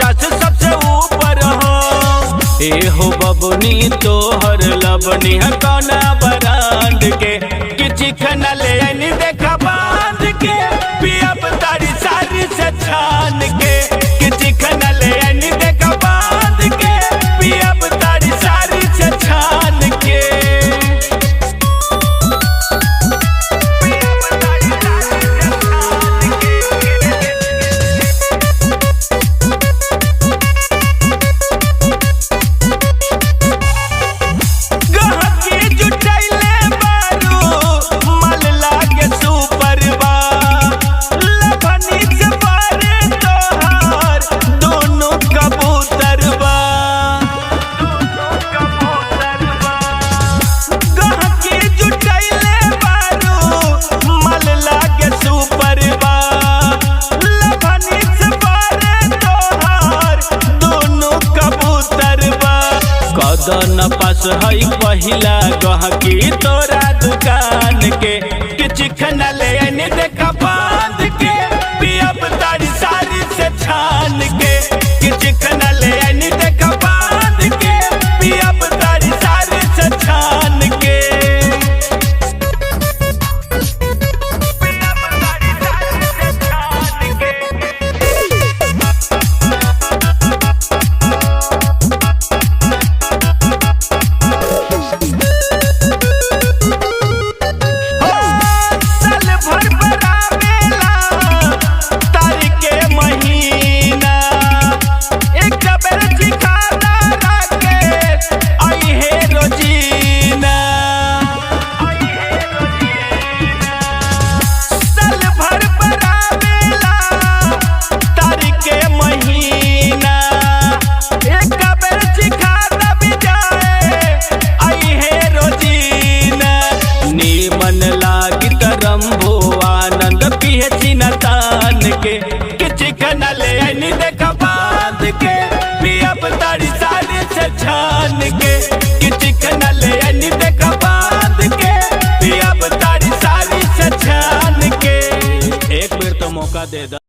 50 सबसे ऊपर हो। ए हो बबुनी तोहर लबनी है कौना बरांड के कि चिकन ले आनी देखा बांध के पियब तारी सारी से छान के कि चिकन ले आनी देखा बांध के पियब तारी सारी से छान के। न पास हई पहिला गहकी तोरा दुकान के कि चिकन ले आनी देखा बांध के पियब तारी सारी से छान के कि चिकन ले आनी देखा बांध के पियब तारी सारी से छान के। आनंद पिए सीना तान के कि चिकन ले आनी देखा बांध के पियब तारी सारी से छान के कि चिकन ले आनी देखा बांध के पियब तारी सारी से छान के। एक बेर तो मौका दे दा।